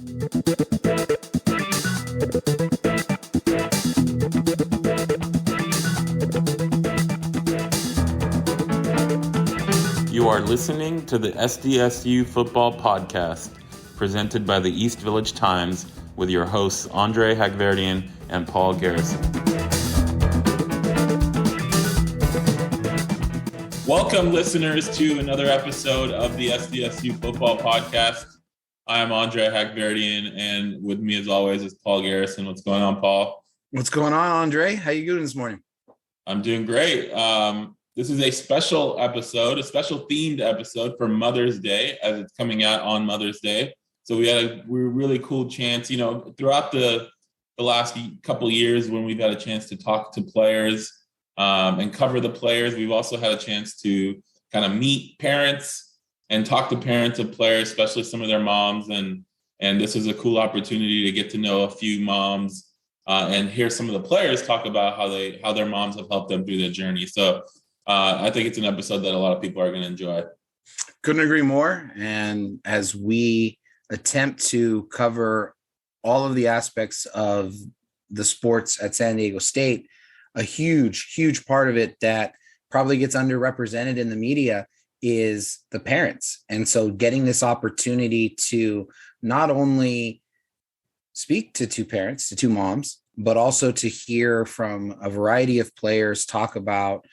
You are listening to the SDSU Football Podcast, presented by the East Village Times, with your hosts Andre Hagverdian and Paul Garrison. Welcome, listeners, to another episode of the SDSU Football Podcast. I'm Andre Hagverdian, and with me, as always, is Paul Garrison. What's going on, Paul? What's going on, Andre? How you doing this morning? I'm doing great. This is a special episode, a special themed episode for Mother's Day, as it's coming out on Mother's Day. So we had a really cool chance, throughout the last couple of years when we've had a chance to talk to players and cover the players. We've also had a chance to kind of meet parents and talk to parents of players, especially some of their moms. And this is a cool opportunity to get to know a few moms and hear some of the players talk about how their moms have helped them through their journey. So I think it's an episode that a lot of people are going to enjoy. Couldn't agree more. And as we attempt to cover all of the aspects of the sports at San Diego State, a huge part of it that probably gets underrepresented in the media is the parents. And so getting this opportunity to not only speak to two parents, to two moms, but also to hear from a variety of players talk about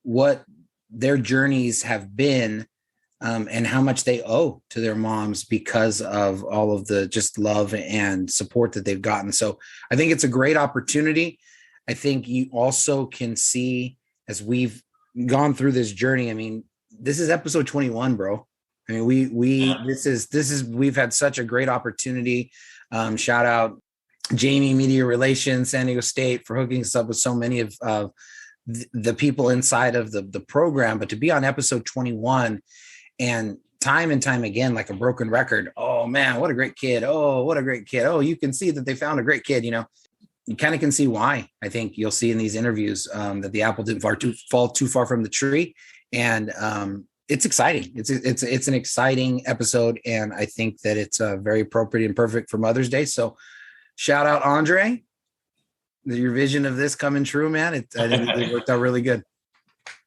what their journeys have been and how much they owe to their moms because of all of the just love and support that they've gotten. So I think it's a great opportunity. I think you also can see as we've gone through this journey. I mean, this is episode 21, bro. I mean, we've had such a great opportunity. Shout out Jamie, Media Relations, San Diego State, for hooking us up with so many of the people inside of the program. But to be on episode 21 and time again, like a broken record, oh man, what a great kid. Oh, what a great kid. Oh, you can see that they found a great kid. You kind of can see why. I think you'll see in these interviews that the apple didn't fall too far from the tree. And it's exciting. It's an exciting episode. And I think that it's very appropriate and perfect for Mother's Day. So shout out, Andre. Your vision of this coming true, man. I think it worked out really good.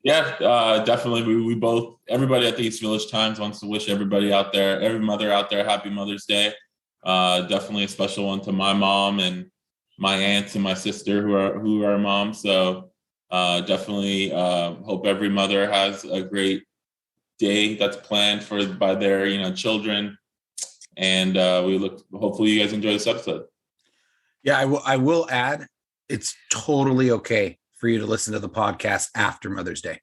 Yeah, definitely. We both, everybody at the East Village Times wants to wish everybody out there, every mother out there, happy Mother's Day. Definitely a special one to my mom and my aunts and my sister who are moms. So definitely hope every mother has a great day that's planned by their children. And hopefully you guys enjoy this episode. Yeah, I will add, it's totally okay for you to listen to the podcast after Mother's Day.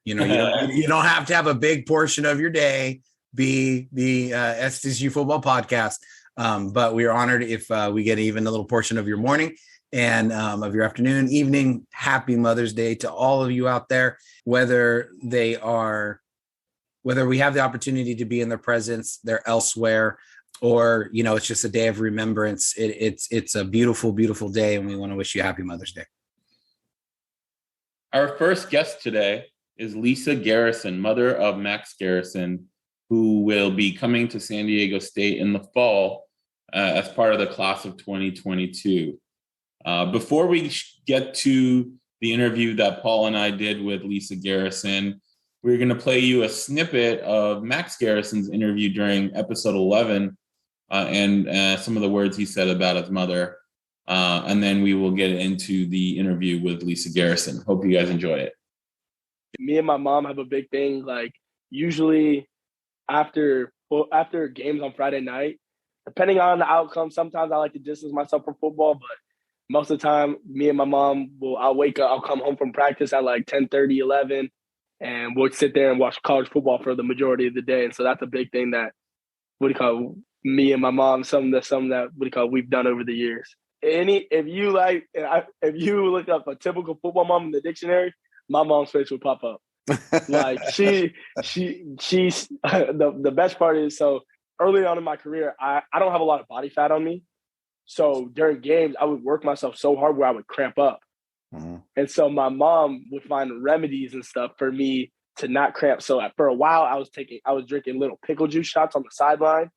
You don't have to have a big portion of your day be the SDSU Football Podcast. But we are honored if we get even a little portion of your morning and of your afternoon, evening. Happy Mother's Day to all of you out there, whether we have the opportunity to be in their presence, they're elsewhere, or, it's just a day of remembrance. It's a beautiful, beautiful day. And we want to wish you a happy Mother's Day. Our first guest today is Lisa Garrison, mother of Max Garrison, who will be coming to San Diego State in the fall as part of the class of 2022. Before we get to the interview that Paul and I did with Lisa Garrison, we're going to play you a snippet of Max Garrison's interview during episode 11 and some of the words he said about his mother. And then we will get into the interview with Lisa Garrison. Hope you guys enjoy it. Me and my mom have a big thing. Like usually after games on Friday night, depending on the outcome, sometimes I like to distance myself from football, but most of the time, me and my mom I'll wake up, I'll come home from practice at like 10:30, 11, and we'll sit there and watch college football for the majority of the day. And so that's a big thing that me and my mom, something that we've done over the years. If you look up a typical football mom in the dictionary, my mom's face will pop up. Like she's the best part is, so early on in my career, I don't have a lot of body fat on me. So during games, I would work myself so hard where I would cramp up. Mm-hmm. And so my mom would find remedies and stuff for me to not cramp. So for a while, I was drinking little pickle juice shots on the sideline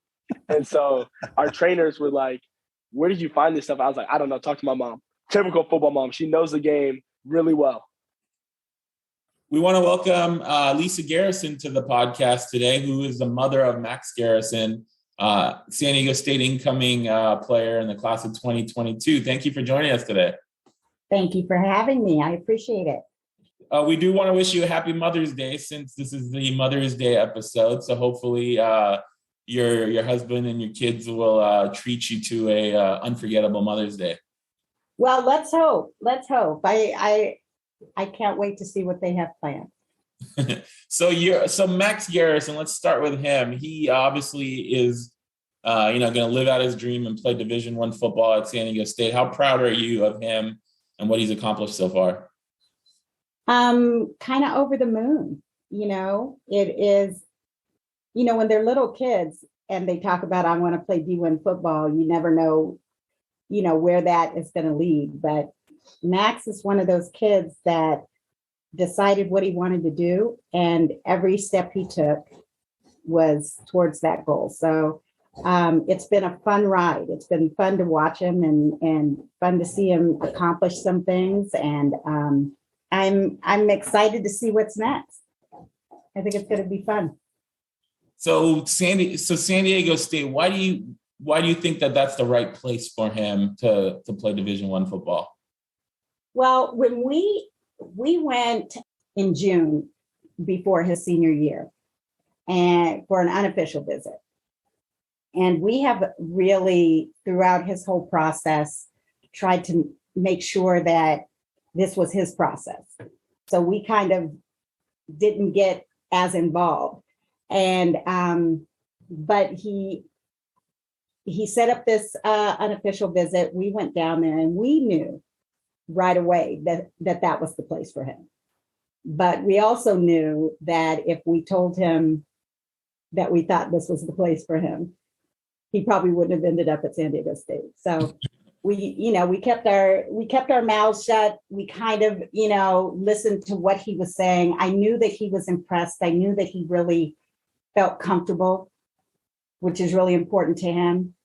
And so our trainers were like, where did you find this stuff? I was like, I don't know. Talk to my mom. Typical football mom. She knows the game really well. We want to welcome Lisa Garrison to the podcast today, who is the mother of Max Garrison, San Diego State incoming player in the class of 2022. Thank you for joining us today. Thank you for having me. I appreciate it. We do want to wish you a happy Mother's Day, since this is the Mother's Day episode. So hopefully your husband and your kids will treat you to a unforgettable Mother's Day. Well, let's hope. Let's hope. I can't wait to see what they have planned. So Max Garrison, let's start with him. He obviously is going to live out his dream and play Division I football at San Diego State. How proud are you of him and what he's accomplished so far? Kind of over the moon. It is, when they're little kids and they talk about, I want to play D1 football, you never know, where that is going to lead. But Max is one of those kids that decided what he wanted to do, and every step he took was towards that goal. So it's been a fun ride. It's been fun to watch him and fun to see him accomplish some things. And I'm excited to see what's next. I think it's going to be fun. So San Diego State, why do you think that that's the right place for him to play Division I football? Well, when we went in June before his senior year and for an unofficial visit. And we have really, throughout his whole process, tried to make sure that this was his process. So we kind of didn't get as involved. And but he set up this unofficial visit. We went down there and we knew right away that was the place for him. But we also knew that if we told him that we thought this was the place for him, he probably wouldn't have ended up at San Diego State. So we kept our mouths shut. We kind of, listened to what he was saying. I knew that he was impressed. I knew that he really felt comfortable, which is really important to him.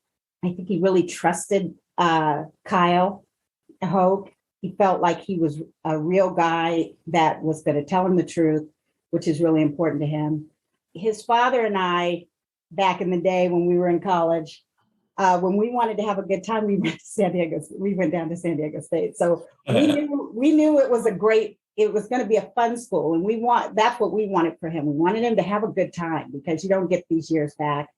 I think he really trusted Kyle Hogue. He felt like he was a real guy that was going to tell him the truth, which is really important to him. His father and I, back in the day when we were in college, when we wanted to have a good time, we went down to San Diego State. So we knew it was going to be a fun school, and that's what we wanted for him. We wanted him to have a good time, because you don't get these years back.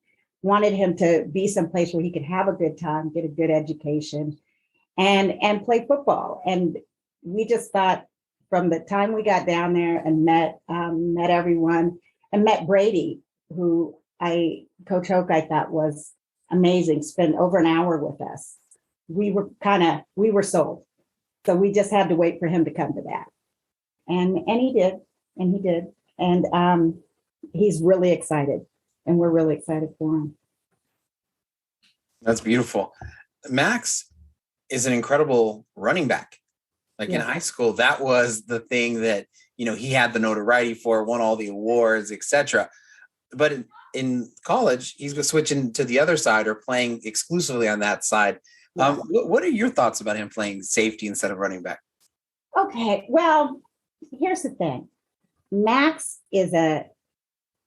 Wanted him to be someplace where he could have a good time, get a good education, and play football. And we just thought, from the time we got down there and met everyone and met Brady, who Coach Hogue, I thought was amazing, spent over an hour with us. We were sold. So we just had to wait for him to come to that. And he did. And he's really excited, and we're really excited for him. That's beautiful. Max is an incredible running back. In high school, that was the thing that, he had the notoriety for, won all the awards, etc. But in college, he's switching to the other side, or playing exclusively on that side. What are your thoughts about him playing safety instead of running back? Okay, well, here's the thing. Max is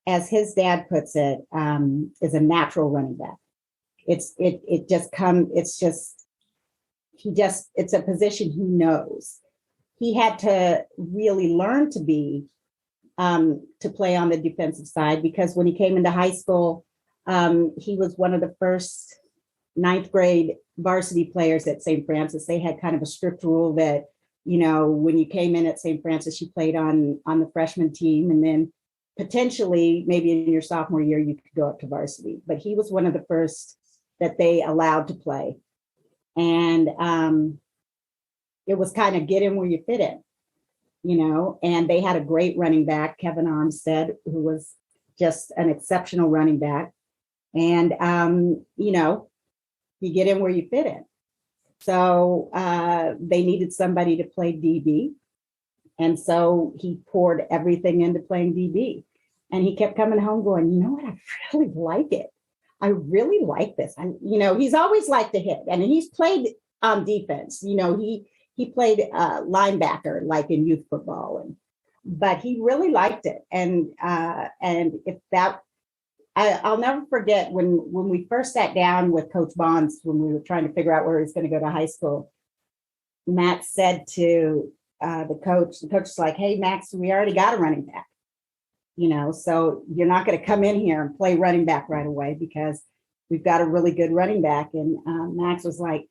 as his dad puts it, is a natural running back. It's a position he knows. He had to really learn to play on the defensive side, because when he came into high school, he was one of the first 9th grade varsity players at St. Francis. They had kind of a strict rule that, when you came in at St. Francis, you played on the freshman team, and then potentially maybe in your sophomore year, you could go up to varsity. But he was one of the first that they allowed to play. And it was kind of get in where you fit in, and they had a great running back, Kevin Armstead, who was just an exceptional running back. And, you get in where you fit in. So they needed somebody to play DB. And so he poured everything into playing DB. And he kept coming home going, I really like it. I really like this. He's always liked to hit, and he's played on defense. He played linebacker like in youth football, but he really liked it. And if that, I'll never forget when we first sat down with Coach Bonds when we were trying to figure out where he was going to go to high school. Max said to the coach was like, "Hey, Max, we already got a running back. So you're not going to come in here and play running back right away because we've got a really good running back." And Max was like,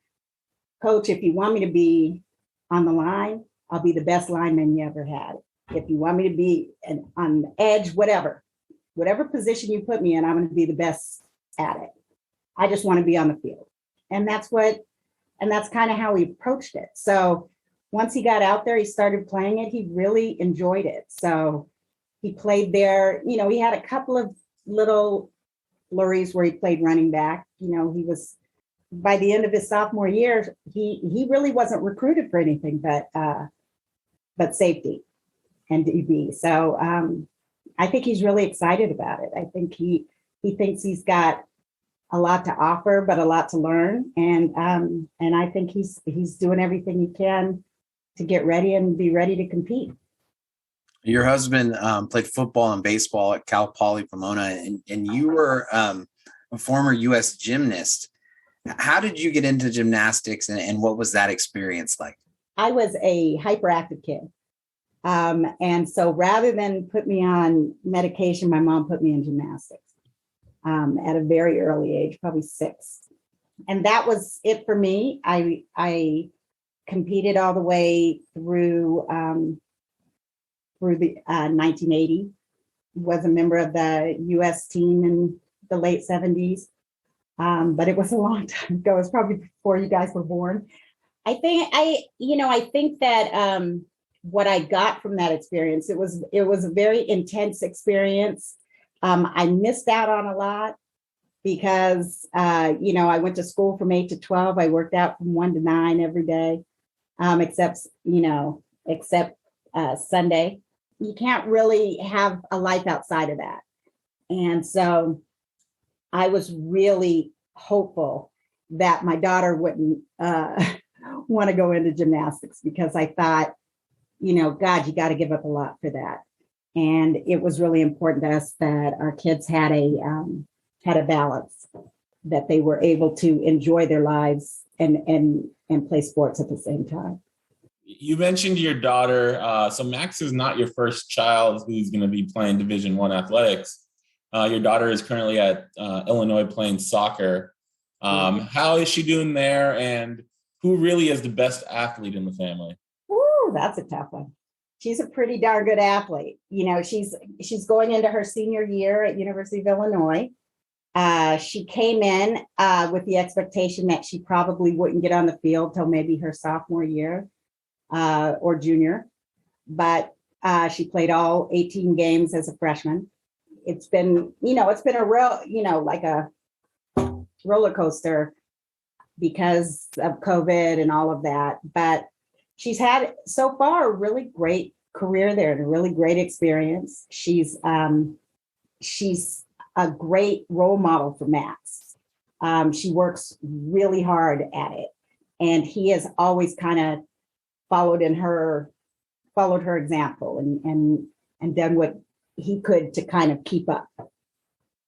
"Coach, if you want me to be on the line, I'll be the best lineman you ever had. If you want me to be on the edge, whatever position you put me in, I'm going to be the best at it. I just want to be on the field." And that's kind of how he approached it. So once he got out there, he started playing it. He really enjoyed it. So he played there. He had a couple of little flurries where he played running back. He was, by the end of his sophomore year, he really wasn't recruited for anything but safety and DB. So I think he's really excited about it. I think he thinks he's got a lot to offer, but a lot to learn. And I think he's doing everything he can to get ready and be ready to compete. Your husband played football and baseball at Cal Poly Pomona, and you were a former U.S. gymnast. How did you get into gymnastics, and what was that experience like? I was a hyperactive kid. And so rather than put me on medication, my mom put me in gymnastics at a very early age, probably 6. And that was it for me. I competed all the way through the 1980, was a member of the U.S. team in the late 70s. But it was a long time ago. It was probably before you guys were born. I think that what I got from that experience, it was a very intense experience. I missed out on a lot because, I went to school from 8 to 12. I worked out from 1 to 9 every day, except Sunday. You can't really have a life outside of that. And so I was really hopeful that my daughter wouldn't want to go into gymnastics because I thought, God, you got to give up a lot for that. And it was really important to us that our kids had a balance, that they were able to enjoy their lives and play sports at the same time. You mentioned your daughter. So Max is not your first child who's going to be playing Division I athletics. Your daughter is currently at Illinois playing soccer. How is she doing there? And who really is the best athlete in the family? Ooh, that's a tough one. She's a pretty darn good athlete. She's going into her senior year at University of Illinois. She came in with the expectation that she probably wouldn't get on the field till maybe her sophomore year or junior. But she played all 18 games as a freshman. It's been a real, like a roller coaster because of COVID and all of that. But she's had so far a really great career there and a really great experience. She's a great role model for Max. She works really hard at it, and he has always kind of followed her example and done what he could to kind of keep up.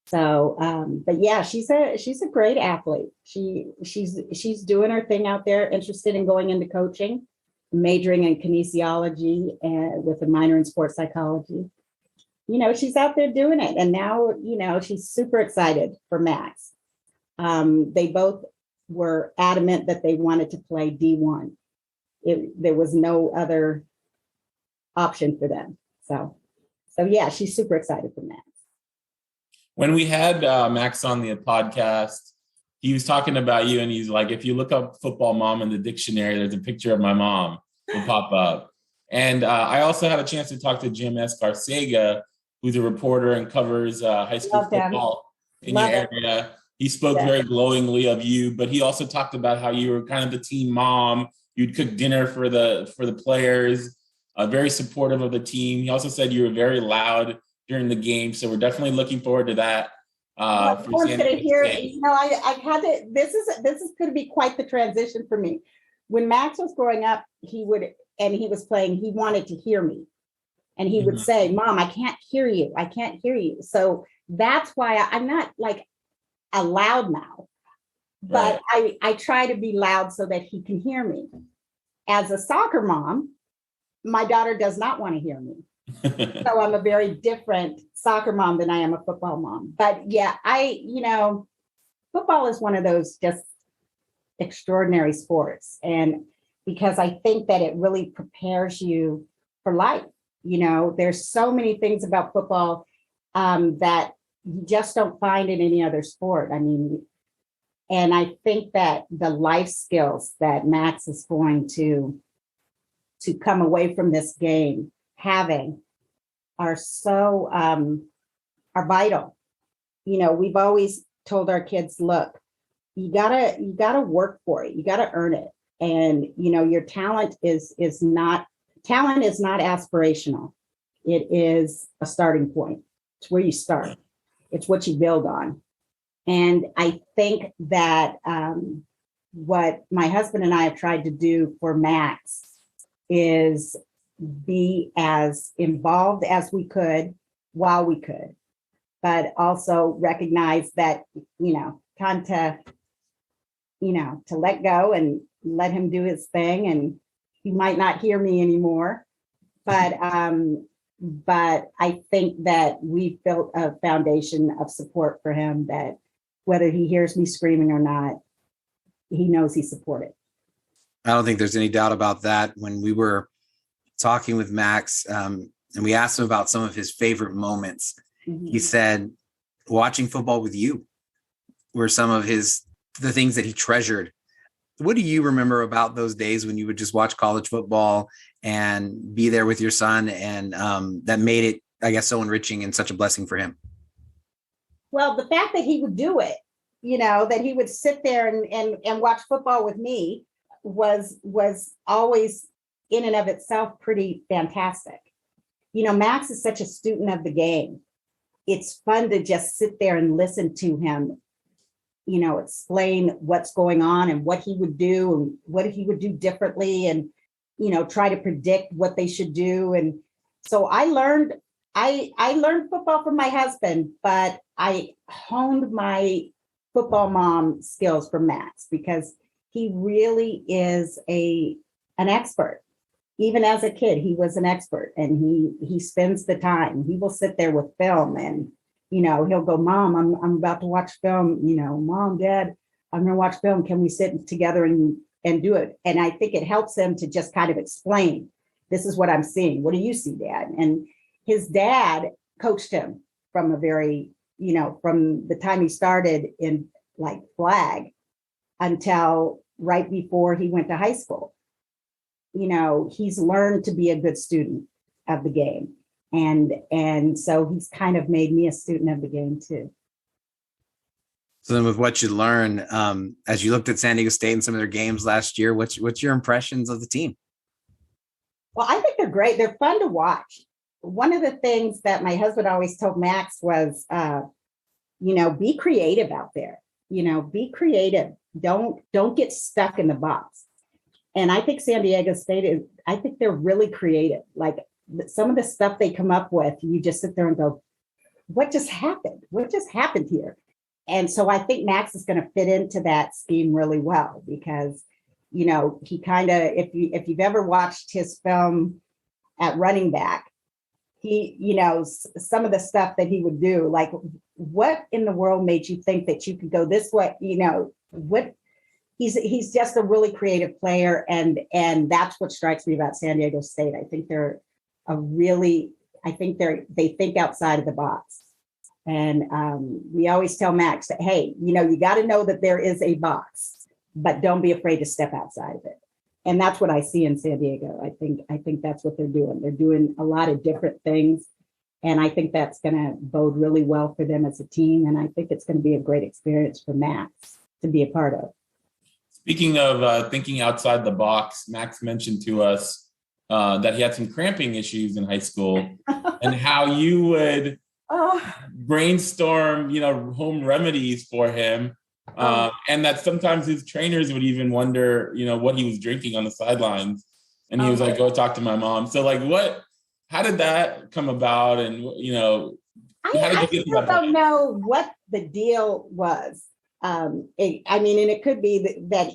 So, but yeah, she's a great athlete. She's doing her thing out there, interested in going into coaching, majoring in kinesiology and with a minor in sports psychology. She's out there doing it. And now, she's super excited for Max. They both were adamant that they wanted to play D1. There was no other option for them. So yeah, she's super excited for Max. When we had Max on the podcast, he was talking about you, and he's like, if you look up football mom in the dictionary, there's a picture of my mom will pop up. And I also had a chance to talk to Jim Escarcega, who's a reporter and covers high school football in your area. He spoke very glowingly of you, but he also talked about how you were kind of the team mom. You'd cook dinner for the players, very supportive of the team. He also said you were very loud during the game. So we're definitely looking forward to that. Well, for I'm San going to Diego hear, State. I've had to, this is going to be quite the transition for me. When Max was growing up, he was playing, he wanted to hear me. And he would say, Mom, I can't hear you. I can't hear you. So that's why I'm not like a loud mouth, but I try to be loud so that he can hear me. As a soccer mom, my daughter does not want to hear me. So I'm a very different soccer mom than I am a football mom. But yeah, football is one of those just extraordinary sports. And because I think that it really prepares you for life. There's so many things about football that you just don't find in any other sport. I mean, and I think that the life skills that Max is going to come away from this game having are so are vital. We've always told our kids, look, you gotta work for it. You gotta earn it. And your talent is not aspirational. It is a starting point. It's where you start. It's what you build on. And I think that what my husband and I have tried to do for Max is be as involved as we could while we could, but also recognize that, time to let go and let him do his thing. And he might not hear me anymore, but I think that we've built a foundation of support for him that whether he hears me screaming or not, he knows he's supported. I don't think there's any doubt about that. When we were talking with Max and we asked him about some of his favorite moments, he said, watching football with you were some of the things that he treasured. What do you remember about those days when you would just watch college football and be there with your son, and that made it, I guess, so enriching and such a blessing for him? Well, the fact that he would do it, that he would sit there and watch football with me was always in and of itself pretty fantastic. Max is such a student of the game. It's fun to just sit there and listen to him, explain what's going on and what he would do and what he would do differently, and, try to predict what they should do. And so I learned football from my husband, but I honed my football mom skills from Max because he really is an expert. Even as a kid, he was an expert, and he spends the time. He will sit there with film, and he'll go, Mom, I'm about to watch film. Mom, Dad, I'm going to watch film. Can we sit together and do it? And I think it helps him to just kind of explain, this is what I'm seeing. What do you see, Dad? And his dad coached him from a very, from the time he started in like flag until right before he went to high school. He's learned to be a good student of the game. And so he's kind of made me a student of the game too. So then with what you learn, as you looked at San Diego State and some of their games last year, what's your impressions of the team? Well, I think they're great. They're fun to watch. One of the things that my husband always told Max was, be creative out there. Be creative. Don't get stuck in the box. And I think San Diego State I think they're really creative. Like some of the stuff they come up with, you just sit there and go, what just happened? What just happened here? And so I think Max is going to fit into that scheme really well because, he kind of, if you've ever watched his film at running back, he, some of the stuff that he would do, like what in the world made you think that you could go this way? What he's just a really creative player. And that's what strikes me about San Diego State. I think they think outside of the box. And we always tell Max that, hey, you got to know that there is a box, but don't be afraid to step outside of it. And that's what I see in San Diego. I think that's what they're doing. They're doing a lot of different things. And I think that's going to bode really well for them as a team. And I think it's going to be a great experience for Max to be a part of. Speaking of thinking outside the box, Max mentioned to us that he had some cramping issues in high school and how you would brainstorm, home remedies for him. And that sometimes his trainers would even wonder, what he was drinking on the sidelines. And he was like, go talk to my mom. So how did that come about? And, I still don't know what the deal was. And it could be that,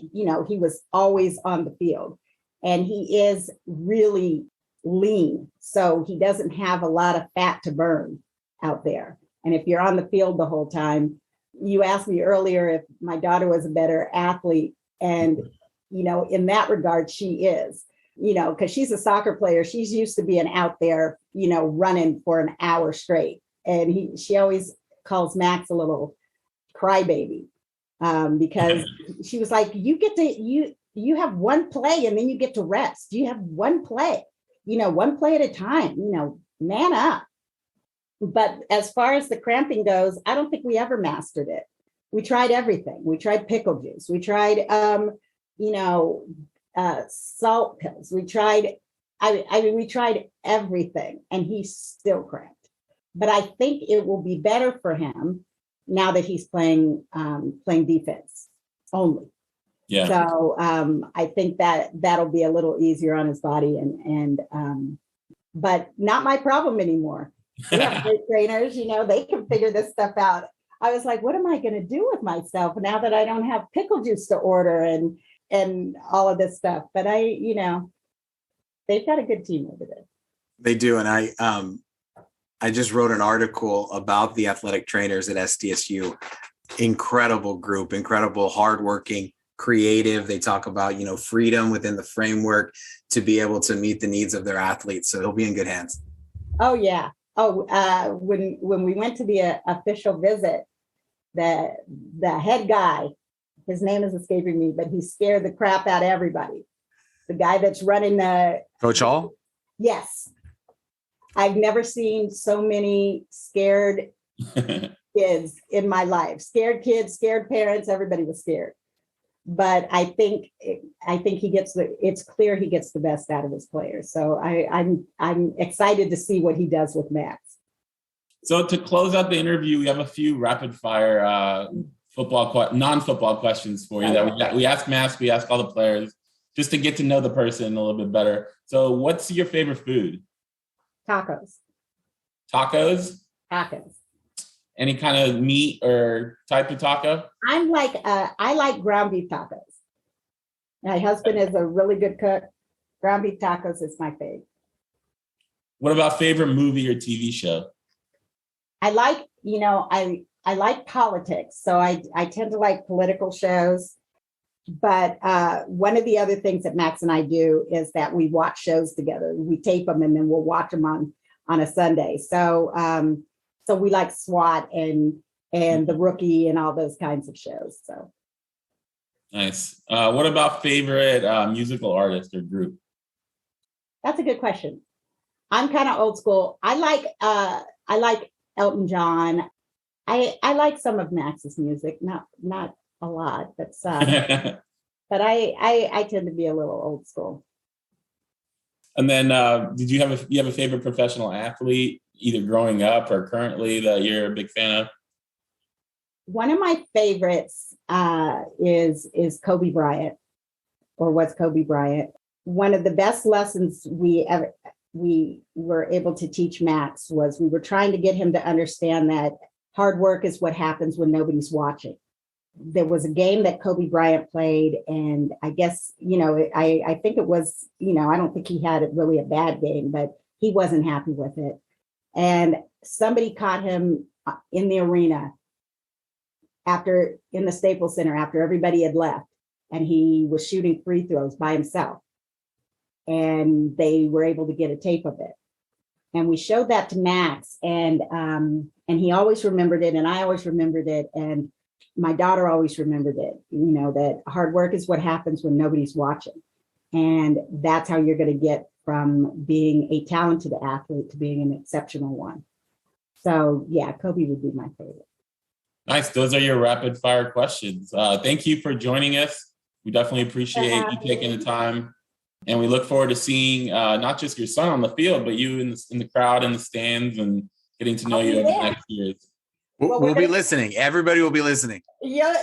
he was always on the field, and he is really lean. So he doesn't have a lot of fat to burn out there. And if you're on the field the whole time, you asked me earlier if my daughter was a better athlete. And, in that regard, she is, because she's a soccer player. She's used to being out there, running for an hour straight. And she always calls Max a little crybaby, because she was like, you have one play and then you get to rest. You have one play, one play at a time, man up. But as far as the cramping goes, I don't think we ever mastered it. We tried everything. We tried pickle juice. We tried, salt pills. We tried, we tried everything, and he still cramped. But I think it will be better for him now that he's playing defense only. Yeah. So I think that'll be a little easier on his body, but not my problem anymore. We have great trainers, they can figure this stuff out. I was like, what am I going to do with myself now that I don't have pickle juice to order and all of this stuff? But they've got a good team over there. They do. And I just wrote an article about the athletic trainers at SDSU. Incredible group, incredible, hardworking, creative. They talk about, freedom within the framework to be able to meet the needs of their athletes. So he'll be in good hands. Oh, yeah. When we went to the official visit, the head guy, his name is escaping me, but he scared the crap out of everybody. The guy that's running the Coach Hall? Yes. I've never seen so many scared kids in my life. Scared kids, scared parents, everybody was scared. But I think it's clear he gets the best out of his players. So I'm excited to see what he does with Max. So to close out the interview, we have a few rapid fire non-football questions for you that we ask Max, we ask all the players just to get to know the person a little bit better. So what's your favorite food? Tacos. Tacos? Tacos. Any kind of meat or type of taco? I like ground beef tacos. My husband is a really good cook. Ground beef tacos is my favorite. What about favorite movie or TV show? I like, I like politics. So I tend to like political shows. But one of the other things that Max and I do is that we watch shows together. We tape them and then we'll watch them on a Sunday. So we like SWAT and The Rookie and all those kinds of shows. So nice. What about favorite musical artist or group? That's a good question. I'm kind of old school. I like Elton John. I like some of Max's music, not a lot, but some. But I tend to be a little old school. And then, did you have a favorite professional athlete, either growing up or currently, that you're a big fan of? One of my favorites is Kobe Bryant, or was Kobe Bryant. One of the best lessons we were able to teach Max was we were trying to get him to understand that hard work is what happens when nobody's watching. There was a game that Kobe Bryant played, and I guess, I think it was, I don't think he had really a bad game, but he wasn't happy with it. And somebody caught him in the arena in the Staples Center after everybody had left, and he was shooting free throws by himself. And they were able to get a tape of it. And we showed that to Max, and he always remembered it, and I always remembered it, and my daughter always remembered it, that hard work is what happens when nobody's watching. And that's how you're going to get from being a talented athlete to being an exceptional one. So yeah, Kobe would be my favorite. Nice. Those are your rapid fire questions. Thank you for joining us. We definitely appreciate you taking the time. And we look forward to seeing not just your son on the field, but you in the crowd, in the stands, and getting to know you over the next years. We'll be listening. Everybody will be listening. Yeah,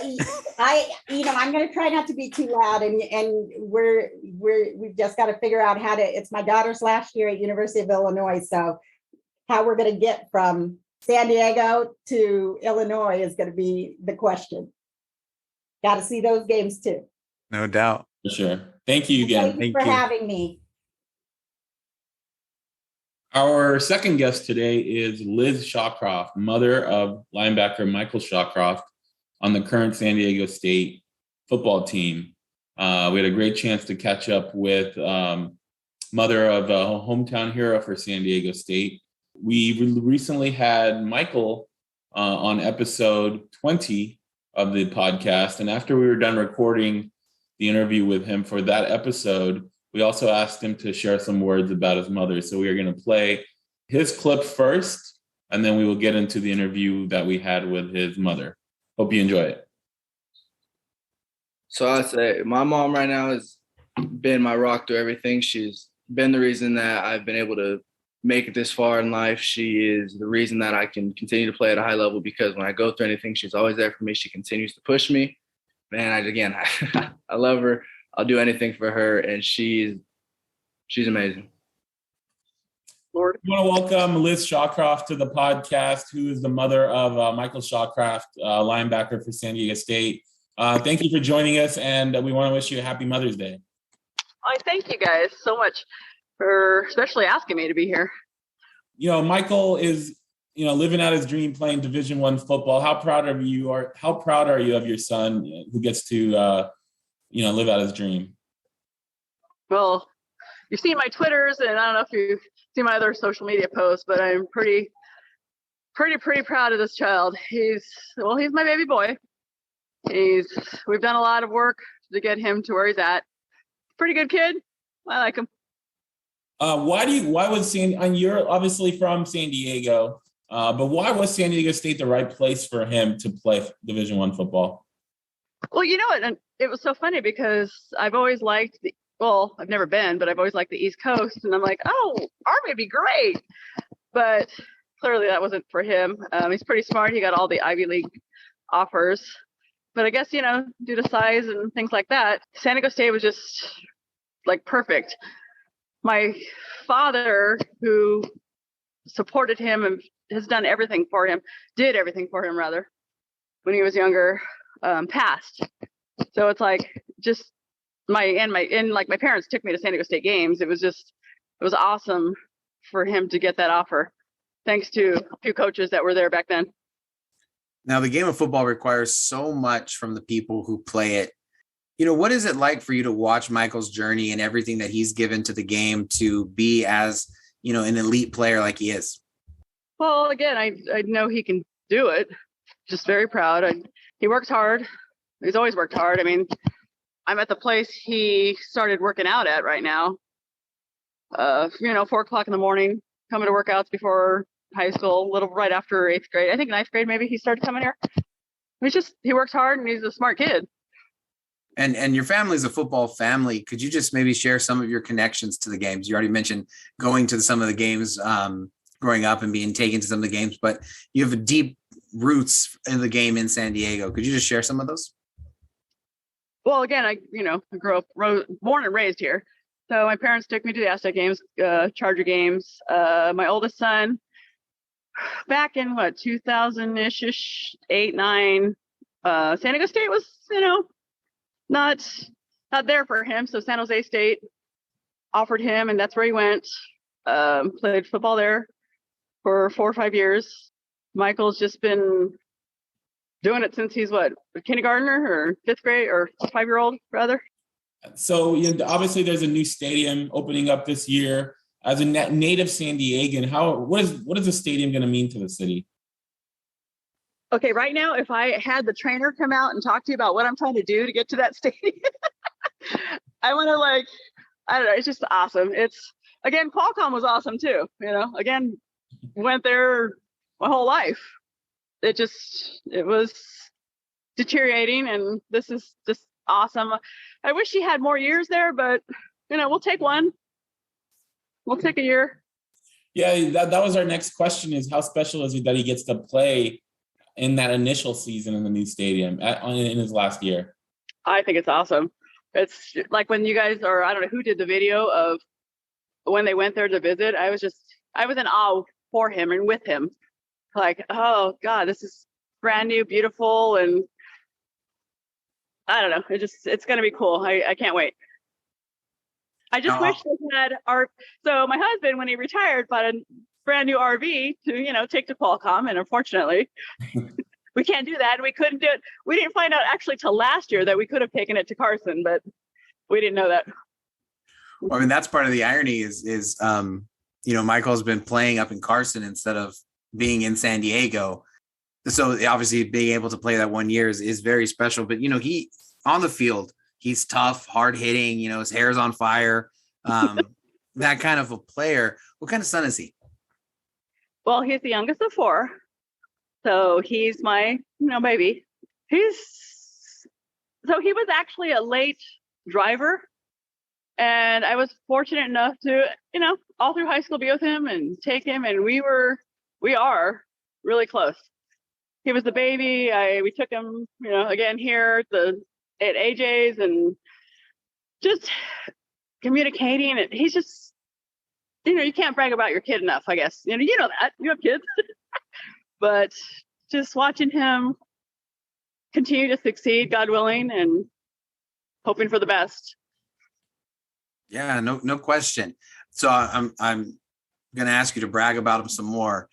I'm going to try not to be too loud, and we've just got to figure out how to. It's my daughter's last year at University of Illinois, so how we're going to get from San Diego to Illinois is going to be the question. Got to see those games too. No doubt. For sure. Thank you again. Thank you for having me. Our second guest today is Liz Shawcroft, mother of linebacker Michael Shawcroft on the current San Diego State football team. We had a great chance to catch up with mother of a hometown hero for San Diego State. We recently had Michael on episode 20 of the podcast. And after we were done recording the interview with him for that episode, we also asked him to share some words about his mother. So we are going to play his clip first, and then we will get into the interview that we had with his mother. Hope you enjoy it. So I'd say my mom right now has been my rock through everything. She's been the reason that I've been able to make it this far in life. She is the reason that I can continue to play at a high level, because when I go through anything, she's always there for me. She continues to push me. Man, I love her. I'll do anything for her, and she's amazing. Lord, I want to welcome Liz Shawcroft to the podcast, who is the mother of Michael Shawcroft, linebacker for San Diego State. Thank you for joining us, and we want to wish you a happy Mother's Day. I thank you guys so much for especially asking me to be here. Michael is, living out his dream, playing Division I football. How proud are you of your son who gets to live out his dream? Well, you've seen my Twitters, and I don't know if you've seen my other social media posts, but I'm pretty proud of this child. He's my baby boy. We've done a lot of work to get him to where he's at. Pretty good kid. I like him. You're obviously from San Diego, but why was San Diego State the right place for him to play Division I football? Well, and it was so funny because I've always liked I've never been, but I've always liked the East Coast, and I'm like, Army would be great. But clearly that wasn't for him. He's pretty smart. He got all the Ivy League offers. But I guess, due to size and things like that, San Diego State was just perfect. My father, who supported him and has done everything for him, when he was younger, passed. So it's my parents took me to San Diego State games. It was awesome for him to get that offer, thanks to a few coaches that were there back then. Now, the game of football requires so much from the people who play it. What is it like for you to watch Michael's journey and everything that he's given to the game to be as, an elite player like he is? Well, again, I know he can do it. Just very proud. He works hard. He's always worked hard. I mean, I'm at the place he started working out at right now. 4:00 in the morning, coming to workouts before high school, a little right after 8th grade. I think 9th grade, maybe he started coming here. He works hard, and he's a smart kid. And your family's a football family. Could you just maybe share some of your connections to the games? You already mentioned going to some of the games, growing up and being taken to some of the games, but you have deep roots in the game in San Diego. Could you just share some of those? Well, again, I grew up, born and raised here. So my parents took me to the Aztec games, Charger games. My oldest son, back in 2000-ish, 8, 9, San Diego State was, not there for him. So San Jose State offered him, and that's where he went. Played football there for 4 or 5 years. Michael's just been doing it since he's a kindergartner or 5th grade or 5-year-old rather. So obviously there's a new stadium opening up this year. As a native San Diegan, what is the stadium going to mean to the city? Okay, right now, if I had the trainer come out and talk to you about what I'm trying to do to get to that stadium, I want to I don't know, it's just awesome. Again, Qualcomm was awesome too. Again, went there my whole life. It was deteriorating, and this is just awesome. I wish he had more years there, but we'll take one. We'll take a year. Yeah, that was our next question, is how special is it that he gets to play in that initial season in the new stadium in his last year? I think it's awesome. It's like when you guys, or I don't know who did the video of when they went there to visit, I was in awe for him and with him. Like, oh God, this is brand new, beautiful. And I don't know, it's going to be cool. I can't wait. I just wish they had so my husband, when he retired, bought a brand new RV to, take to Qualcomm. And unfortunately, we can't do that. And we couldn't do it. We didn't find out actually till last year that we could have taken it to Carson, but we didn't know that. Well, I mean, that's part of the irony is Michael's been playing up in Carson instead of being in San Diego. So obviously being able to play that 1 year is very special, but he on the field, he's tough, hard hitting, his hair's on fire. That kind of a player. What kind of son is he? Well, he's the youngest of 4. So he's my, baby. He was actually a late driver. And I was fortunate enough to, all through high school be with him and take him. And we are really close. He was the baby. We took him, again here at AJ's and just communicating. And he's just, you can't brag about your kid enough, I guess. You know that. You have kids. But just watching him continue to succeed, God willing, and hoping for the best. Yeah, no question. So I'm going to ask you to brag about him some more.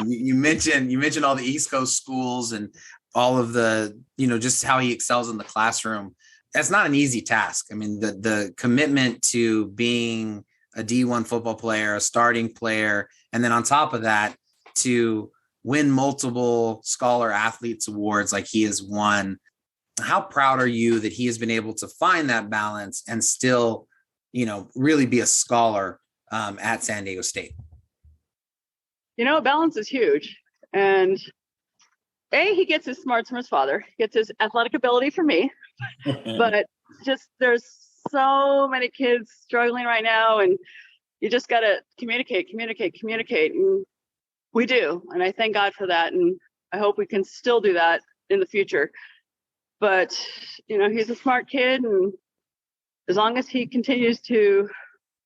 You mentioned all the East Coast schools and all of the, just how he excels in the classroom. That's not an easy task. I mean, the commitment to being a D1 football player, a starting player, and then on top of that, to win multiple Scholar Athletes Awards like he has won. How proud are you that he has been able to find that balance and still, really be a scholar at San Diego State? Balance is huge. And he gets his smarts from his father, he gets his athletic ability from me, but just there's so many kids struggling right now, and you just got to communicate. And we do. And I thank God for that. And I hope we can still do that in the future. But, he's a smart kid. And as long as he continues to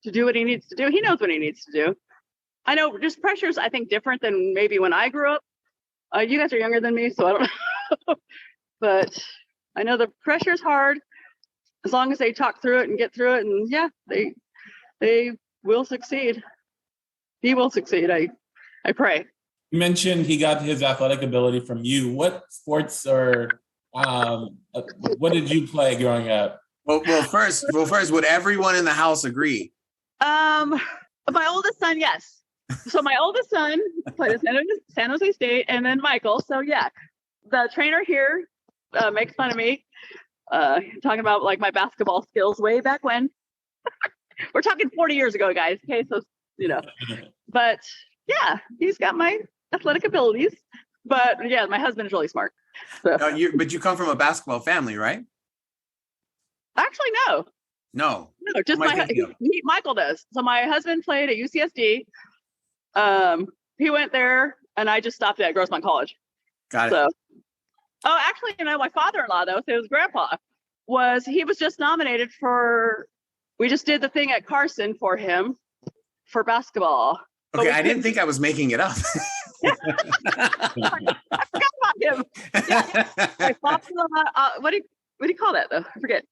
do what he needs to do, he knows what he needs to do. I know just pressure's, I think, different than maybe when I grew up. You guys are younger than me, so I don't know. But I know the pressure's hard. As long as they talk through it and get through it. And yeah, they will succeed. He will succeed. I pray. You mentioned he got his athletic ability from you. What sports what did you play growing up? Well, first, would everyone in the house agree? My oldest son, yes. So my oldest son played at San Jose State, and then Michael. So yeah, the trainer here makes fun of me, talking about like my basketball skills way back when. We're talking 40 years ago, guys. Okay, so but yeah, he's got my athletic abilities. But yeah, my husband is really smart. So. But you come from a basketball family, right? Actually, no, just Michael does. So my husband played at UCSD. He went there, and I just stopped at Grossmont College. Got it. So, actually, my father-in-law, though, so his grandpa was just nominated for. We just did the thing at Carson for him for basketball. Okay, I didn't think I was making it up. I forgot about him. Yeah. My father-in-law, what do you call that, though? I forget.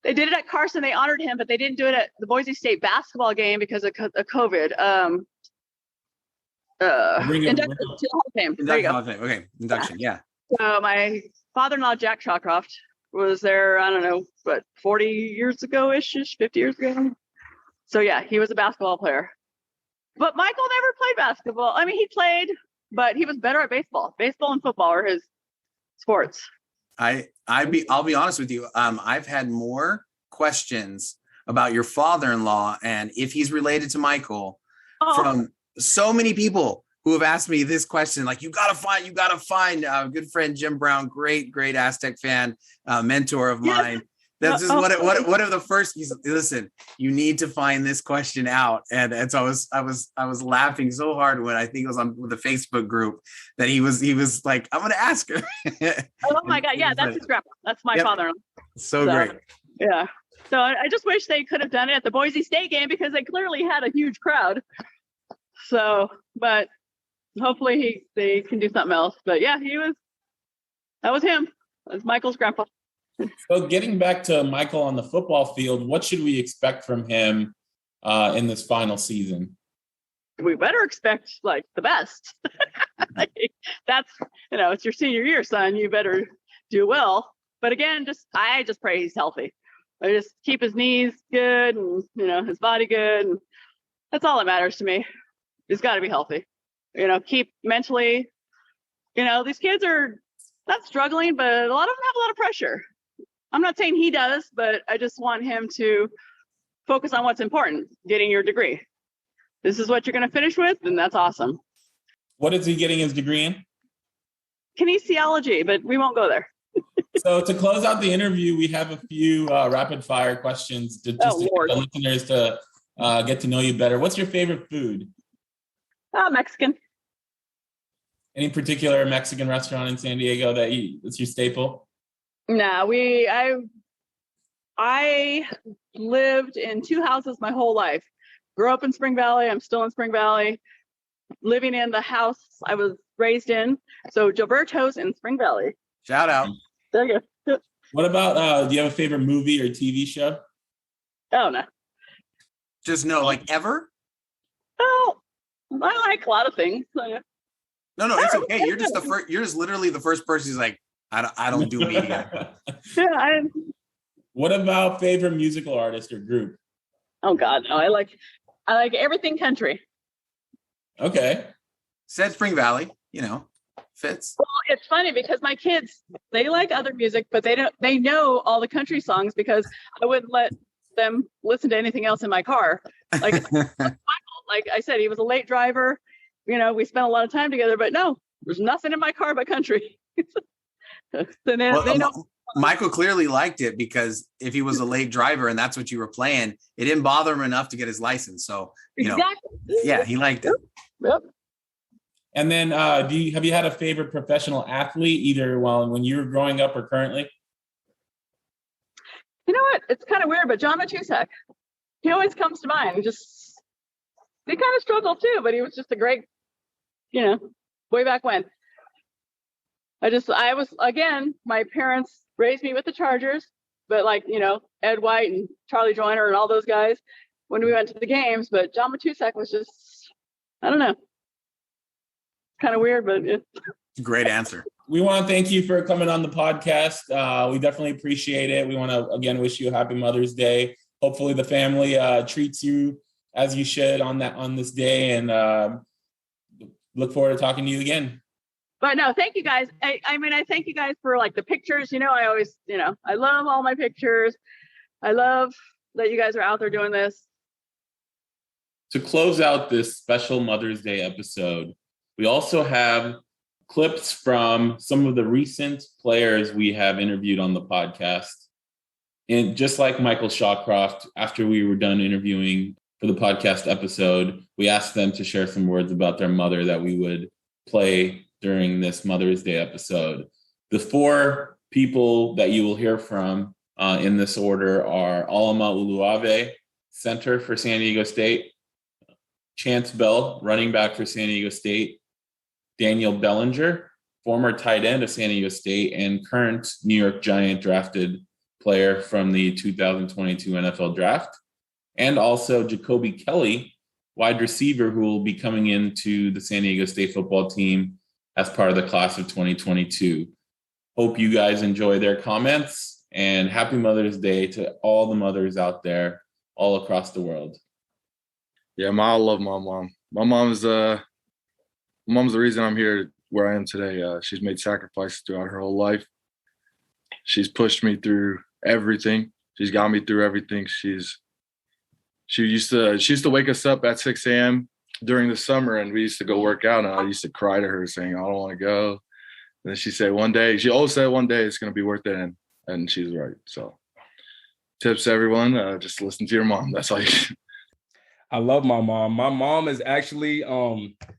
They did it at Carson. They honored him, but they didn't do it at the Boise State basketball game because of COVID. Induction to the Hall of Fame. There you go. Okay, induction. Yeah. So my father-in-law, Jack Shawcroft, was there. I don't know, 40 years ago-ish, 50 years ago. So yeah, he was a basketball player. But Michael never played basketball. I mean, he played, but he was better at baseball. Baseball and football are his sports. I'll be honest with you. I've had more questions about your father-in-law and if he's related to Michael from so many people who have asked me this question. Like, you gotta find good friend Jim Brown, great Aztec fan, mentor of mine. That's just one of the first. Listen, you need to find this question out, and so I was laughing so hard when I think it was on the Facebook group that he was like, I'm going to ask her. Oh my God, yeah, that's his grandpa. That's my father-in-law. So great. Yeah. So I just wish they could have done it at the Boise State game because they clearly had a huge crowd. So, but hopefully they can do something else. But yeah, that was him. That was Michael's grandpa. So getting back to Michael on the football field, what should we expect from him in this final season? We better expect like the best. That's, it's your senior year, son. You better do well. But again, I just pray he's healthy. I just keep his knees good and, his body good. And that's all that matters to me. He's got to be healthy. Keep mentally, these kids are not struggling, but a lot of them have a lot of pressure. I'm not saying he does, but I just want him to focus on what's important, getting your degree. This is what you're going to finish with, and that's awesome. What is he getting his degree in? Kinesiology, but we won't go there. So to close out the interview, we have a few rapid fire questions to get the listeners to get to know you better. What's your favorite food? Mexican. Any particular Mexican restaurant in San Diego that's your staple? No, I lived in two houses my whole life. Grew up in Spring Valley. I'm still in Spring Valley. Living in the house I was raised in. So Gilberto's in Spring Valley. Shout out. There you go. What about, do you have a favorite movie or TV show? Oh, no. Just no, like ever? Oh, I like a lot of things. So, yeah. No, it's okay. You're just literally the first person who's like, I don't do media. Yeah. What about favorite musical artist or group? Oh God, no. I like everything country. Okay. Said Spring Valley, fits. Well, it's funny because my kids, they like other music, but they know all the country songs because I wouldn't let them listen to anything else in my car. Like Michael, like I said, he was a late driver. We spent a lot of time together, but no, there's nothing in my car but country. They know. Michael clearly liked it because if he was a late driver and that's what you were playing, it didn't bother him enough to get his license. So, exactly. Yeah, he liked it. Yep. And then have you had a favorite professional athlete either when you were growing up or currently? You know what? It's kind of weird, but John Matusak, he always comes to mind. He kind of struggled too, but he was just a great, way back when. I was, again, my parents raised me with the Chargers, but Ed White and Charlie Joyner and all those guys when we went to the games, but John Matusak was just, I don't know. Kind of weird, but it's great answer. We want to thank you for coming on the podcast. We definitely appreciate it. We want to, again, wish you a happy Mother's Day. Hopefully the family treats you as you should on this day, and look forward to talking to you again. But no, thank you guys. I thank you guys for the pictures. I always, I love all my pictures. I love that you guys are out there doing this. To close out this special Mother's Day episode, we also have clips from some of the recent players we have interviewed on the podcast. And just like Michael Shawcroft, after we were done interviewing for the podcast episode, we asked them to share some words about their mother that we would play during this Mother's Day episode. The four people that you will hear from in this order are Alama Uluave, center for San Diego State, Chance Bell, running back for San Diego State, Daniel Bellinger, former tight end of San Diego State and current New York Giant drafted player from the 2022 NFL Draft, and also Jacoby Kelly, wide receiver who will be coming into the San Diego State football team as part of the class of 2022. Hope you guys enjoy their comments, and happy Mother's Day to all the mothers out there all across the world. Yeah, I love my mom. My mom's the reason I'm here where I am today. She's made sacrifices throughout her whole life. She's pushed me through everything. She's got me through everything. She used to wake us up at 6 a.m. during the summer, and we used to go work out, and I used to cry to her saying, I don't want to go. And then she always said one day it's going to be worth it. And she's right. So tips to everyone, just listen to your mom. That's all you can. I love my mom. My mom is actually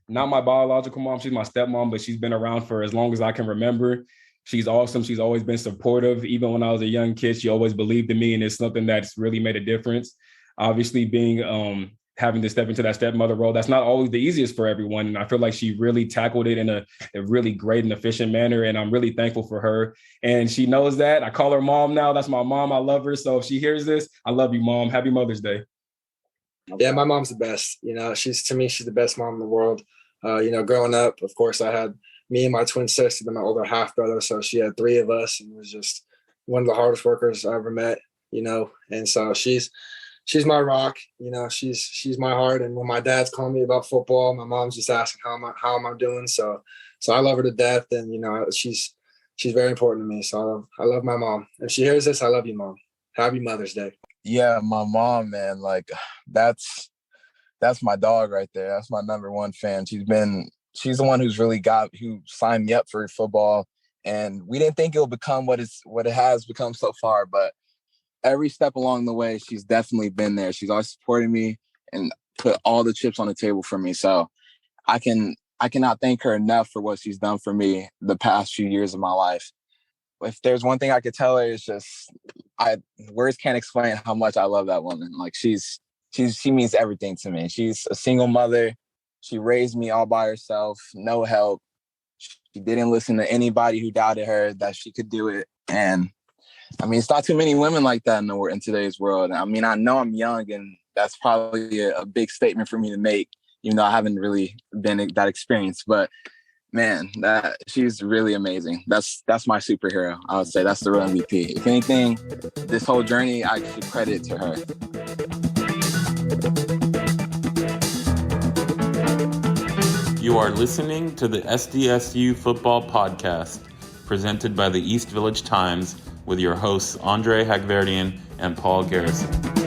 not my biological mom. She's my stepmom, but she's been around for as long as I can remember. She's awesome. She's always been supportive. Even when I was a young kid, she always believed in me, and it's something that's really made a difference. Obviously, being having to step into that stepmother role, that's not always the easiest for everyone. And I feel like she really tackled it in a really great and efficient manner. And I'm really thankful for her. And she knows that. I call her mom now. That's my mom. I love her. So if she hears this, I love you, Mom. Happy Mother's Day. Yeah, my mom's the best. She's the best mom in the world. Growing up, of course, I had me and my twin sister and my older half brother. So she had three of us, and was just one of the hardest workers I ever met. And so she's my rock. She's my heart. And when my dad's calling me about football, my mom's just asking how am I doing. So I love her to death, and she's very important to me. So I love my mom. If she hears this, I love you, Mom. Happy Mother's Day. Yeah, my mom, man, like that's my dog right there. That's my number one fan. She's the one who signed me up for football, and we didn't think it would become what it has become so far, but every step along the way, she's definitely been there. She's always supported me and put all the chips on the table for me. So I cannot thank her enough for what she's done for me the past few years of my life. If there's one thing I could tell her, it's just words can't explain how much I love that woman. Like she means everything to me. She's a single mother. She raised me all by herself, no help. She didn't listen to anybody who doubted her that she could do it. And I mean, it's not too many women like that in today's world. I mean, I know I'm young, and that's probably a big statement for me to make, even though I haven't really been that experienced. But man, she's really amazing. That's my superhero. I would say that's the real MVP. If anything, this whole journey, I should credit to her. You are listening to the SDSU Football Podcast, presented by the East Village Times, with your hosts Andre Hagverdian and Paul Garrison.